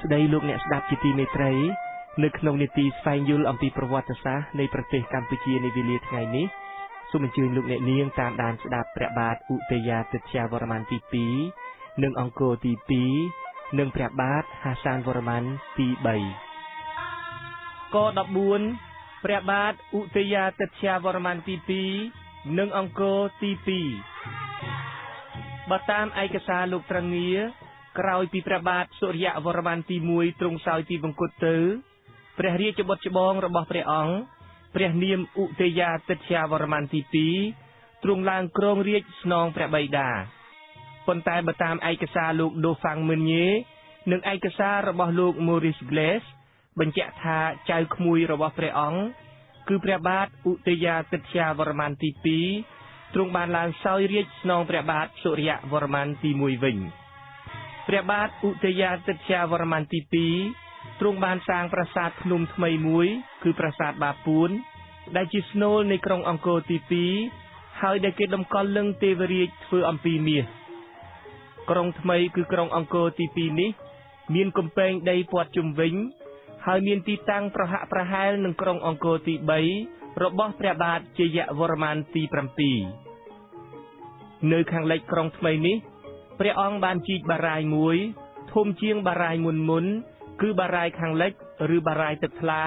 ស្ដីលោកអ្នកស្ដាប់ជាទីមេត្រីនៅក្នុងនីតិស្វែងយល់អំពីប្រវត្តិសាស្ត្រនៃប្រទេសកម្ពុជានាវេលាថ្ងៃនេះសូមអញ្ជើញលោកអ្នកនាងតាមដានស្ដាប់ព្រះបាទឧទយាទិត្យវរ្ម័នទី2និងអង្គរទី2និងព្រះបាទហាសានវរ្ម័នទី3ក14ព្រះបាទឧទយាទិត្យវរ្ម័នទី2និងអង្គរទី2បើតាមឯកសារលោកត្រងាក្រោយពីព្រះបាទសូរ្យវរ្ម័នទី1ទ្រង់សោយទីវង្គតទៅព្រះរាជបុត្រច្បងរបស់ព្រះអង្គព្រះនាមឧទយាទិត្យវរ្ម័នទី2ទ្រង់ឡើងគ្រងរាជ្យស្នងព្រះបិតាប៉ុន្តែបើតាមឯកសារលោក Dauphin Meunier និងឯកសាររបស់លោក Maurice Glaise បញ្ជាក់ថាចៅក្មួយរបស់ព្រះអង្គគឺព្រះបាទឧទយាទិត្យវរ្ម័នទី2ទ្រង់បានឡើងសោយរាជ្យស្នងព្រះបាទសូរ្យវរ្ម័នទី1វិញព្រះបាទឧទយាទិត្យវរ្ម័នទី2ទ្រង់បានសាងប្រាសាទភ្នំថ្មីមួយគឺប្រាសាទបាពួនដែលជាស្នូលនៃក្រុងអង្គរទី2ហើយដែលគេតម្កល់លឹងទេវរាជធ្វើអំពីមាសក្រុងថ្មីគឺក្រុងអង្គរទី2នេះមានកំពែងដីព័ទ្ធជុំវិញហើយមានទីតាំងប្រហាក់ប្រហែលនឹងក្រុងអង្គរទី3របស់ព្រះបាទជយវរ្ម័នទី7នៅខាងលិចក្រុងថ្មីនេះព្រះអង្គបានជីកបារាយណ៍មួយធំជាងបារាយណ៍មុនគឺបារាយណ៍ខាងលិចឬបារាយណ៍ទឹកថ្លា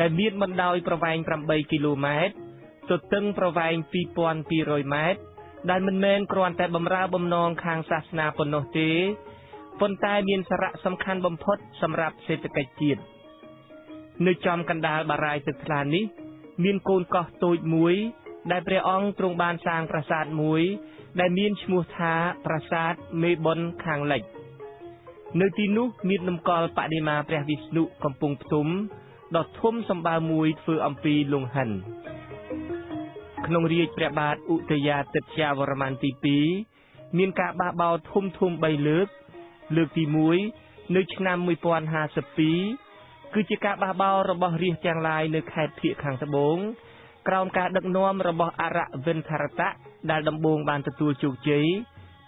ដែលមានបណ្ដោយប្រវែង8គីឡូម៉ែត្រទទឹងប្រវែង2200ម៉ែត្រដែលមិនមែនគ្រាន់តែបម្រើបំណងខាងសាសនាប៉ុណ្ណោះទេប៉ុន្តែមានសារៈសំខាន់បំផុតសម្រាប់សេដ្ឋកិច្ចជាតិនៅចំកណ្ដាលបារាយណ៍ទឹកថ្លានេះមានកូនកោះតូចមួយដែលព្រះអង្គទ្រង់បានសាងប្រាសាទមួយដែលមានឈ្មោះថាប្រាសាទមេបុណ្យខាងលិចនៅទីនោះមានតម្កល់បដិមាព្រះវិស្ណុកំពុងផ្ទុំដ៏ធំសម្បើមមួយធ្វើអំពីលង្ហិនក្នុងរាជ្យព្រះបាទឧទយាទិត្យវរ្ម័នទី2មានការបះបោរធំ3លើកទី1នៅឆ្នាំ1052គឺជាការបះបោររបស់រាជទាំងឡាយនៅខេត្តភាគខាងត្បូងក្រោមការដឹកនាំរបស់អរវិន្ទរតៈដែលដំបូងបានទទួលជោគជ័យ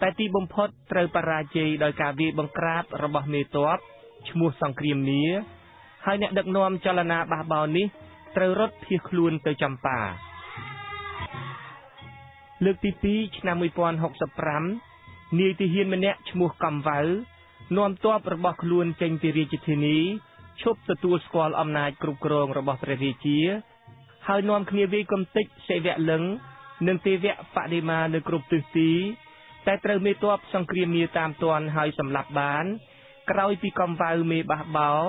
តែទីបំផុតត្រូវបរាជ័យដោយការវាយបង្ក្រាបរបស់មេទ័ពឈ្មោះសង្គ្រាមមារហើយអ្នកដឹកនាំចលនាបះបោរនេះត្រូវរត់ភៀសខ្លួនទៅចម្ប៉ាលើកទី2ឆ្នាំ1065នាយទាហានម្នាក់ឈ្មោះកំវៅនាំទ័ពរបស់ខ្លួនចេញពីរាជធានីឈប់ទទួលស្គាល់អំណាចគ្រប់គ្រងរបស់ព្រះរាជាហើយនាំគ្នាវាយកំទេចសិវលឹងនិងទេវៈបដិមានៅគ្រប់ទិសទីតែត្រូវមេទ័ពសង្គ្រាមមារតាមទាន់ហើយសម្លាប់បានក្រោយពីកំវៅមេបះបោរ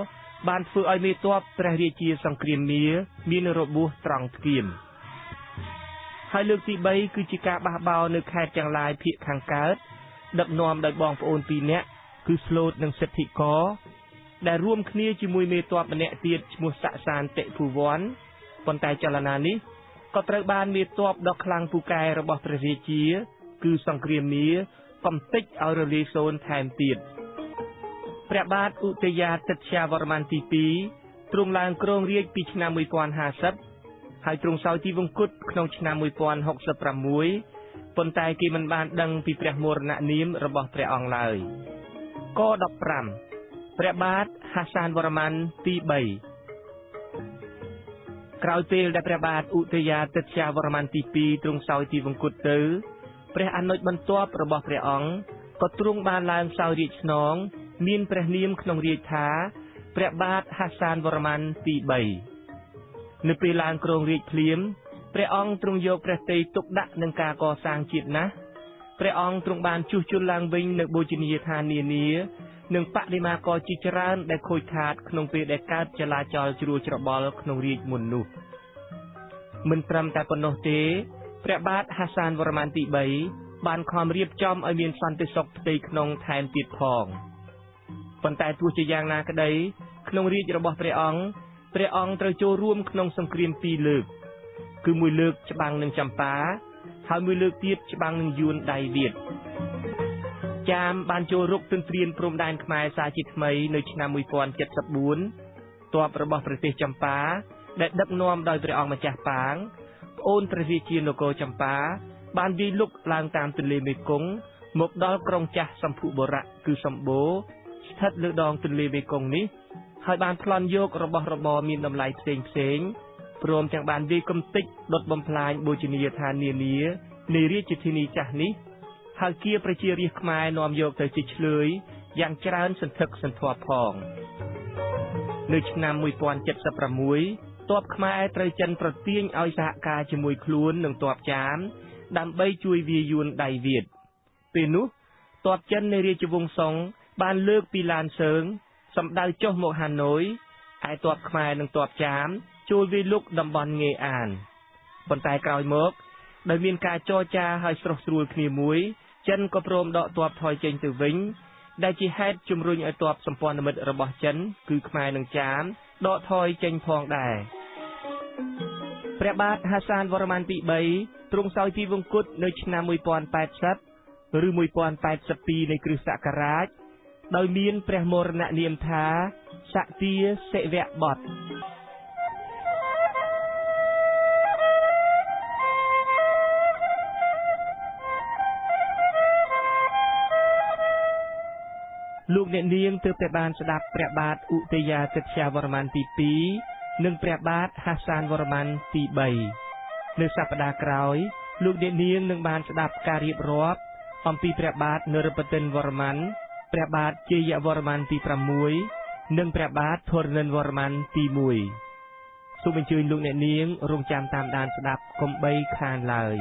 បានធ្វើឲ្យមេទ័ពព្រះរាជាសង្គ្រាមមារមានរបួសត្រង់ធ្គាមហើយលើកទី3គឺជាការបះបោរនៅខេត្តទាំងឡាយភាគខាងកើតដឹកនាំដោយបងប្អូន2នាក់គឺស្លូតនិងសិទ្ធិកដែលរួមគ្នាជាមួយមេទ័ពម្នាក់ទៀតឈ្មោះសក្សានតិភូវ័នប៉ុន្តែចលនានេះក៏ត្រូវបានមេទ័ពដ៏ខ្លាំងពូកែរបស់ព្រះរាជាគឺសង្គ្រាមមារកំទេចឲ្យរលាយសូន្យថែមទៀតព្រះបាទឧទយាទិត្យវរ្ម័នទី2ទ្រង់ឡើងគ្រងរាជ្យពីឆ្នាំ1050ហើយទ្រង់សោយទីវង្គតក្នុងឆ្នាំ1066ប៉ុន្តែគេមិនបានដឹងពីព្រះមរណនាមរបស់ព្រះអង្គឡើយក15ព្រះបាទហាសានវរ្ម័នទី3ក្រោយពេលដែលព្រះបាទឧទយាទិត្យវរ្ម័នទី2ទ្រង់សោយទីវង្គតទៅព្រះអនុជបន្ទាប់របស់ព្រះអង្គក៏ទ្រង់បានឡើងសោយរាជ្យស្នងមានព្រះនាមក្នុងរាជ្យថាព្រះបាទហាសានវរ្ម័នទី3នៅពេលឡើងគ្រងរាជ្យភ្លាមព្រះអង្គទ្រង់យកព្រះទ័យទុកដាក់នឹងការកសាងជាតិណាស់ព្រះអង្គទ្រង់បានជួសជុលឡើងវិញនៅបូជនីយដ្ឋាននានានិងបដិមាករជាច្រើនដែលខូចខាតក្នុងពេលដែលកើតចលាចលជ្រួលច្របល់ក្នុងរាជ្យមុននោះមិនត្រឹមតែប៉ុណ្ណោះទេព្រះបាទហាសានវរ្ម័នទី3បានខំរៀបចំឲ្យមានសន្តិសុខផ្ទៃក្នុងថែមទៀតផងប៉ុន្តែទោះជាយ៉ាងណាក្តីក្នុងរាជ្យរបស់ព្រះអង្គត្រូវចូលរួមក្នុងសង្គ្រាម2លើកគឺមួយលើកច្បាំងនឹងចម្ប៉ាហើយមួយលើកទៀតច្បាំងនឹងយួនដៃវៀតចាមបានចូលរុកទន្ទ្រានព្រំដែនខ្មែរសាជាថ្មីនៅឆ្នាំ1074ទ័ពរបស់ប្រទេសចម្ប៉ាដែលដឹកនាំដោយព្រះអង្គម្ចាស់ប៉ាងប្អូនព្រះរាជានគរចម្ប៉ាបានវាយលុកឡើងតាមទន្លេមេគង្គមកដល់ក្រុងចាស់សម្ភុបុរៈគឺសម្បូរស្ថ ថិតលើដងទន្លេមេគង្គនេះហើយបានប្លន់យករបស់របរមានតម្លៃផ្សេងព្រមទាំងបានវាយកំទេចដុតបំផ្លាញបូជនីយដ្ឋាននានានៃរាជធានីចាស់នេះហើយគៀប្រជារាស្ត្រខ្មែរនាំយកទៅជីកឆ្លើយយ៉ាងច្រើនសន្ធឹកសន្ធាប់ផងនៅឆ្នាំ1076ទ័ពខ្មែរត្រូវចិនប្រទាញឲ្យសហការជាមួយខ្លួននឹងទ័ពចាមដើម្បីជួយវាយយួនដៃវៀតពេលនោះទ័ពចិននៃរាជវង្សសុងបានលើកពីឡានសើងសម្ដៅចុះមកហាណូយឯទ័ពខ្មែរនិងទ័ពចាមចូលវាយលុកតំបន់ងេអានប៉ុន្តែក្រោយមកដោយមានការចរចាឲ្យស្រស់ស្រួលគ្នាមួយចិនក៏ព្រមដកទ័ពថយចេញទៅវិញដែលជាហេតុជំរុញឲ្យទ័ពសម្ព័ន្ធមិត្តរបស់ចិនគឺខ្មែរនិងចាមដកថយចេញផងដែរព្រះបាទហាសានវរ្ម័នទី3ទ្រង់សោយពីវង្គតនៅឆ្នាំ1080ឬ1082នៃគ្រិស្តសករាជដោយមានព្រះមរណនាមថាសទាសិវៈបុត្រលោកអ្នកនាងទើបតែបានស្ដាប់ព្រះបាទឧទយាទិត្យវរ្ម័នទី2និងព្រះបាទហាសានវរ្ម័នទី3នៅសប្តាហ៍ក្រោយលោកអ្នកនាងនឹងបានស្ដាប់ការរៀបរាប់អំពីព្រះបាទនរោបទិនវរ្ម័នព្រះបាទជ័យវរ្ម័នទី6និងព្រះបាទធរណិនវរ្ម័នទី1សូមអញ្ជើញលោកអ្នកនាងរងចាំតាមដានស្ដាប់កុំបីខានឡើយ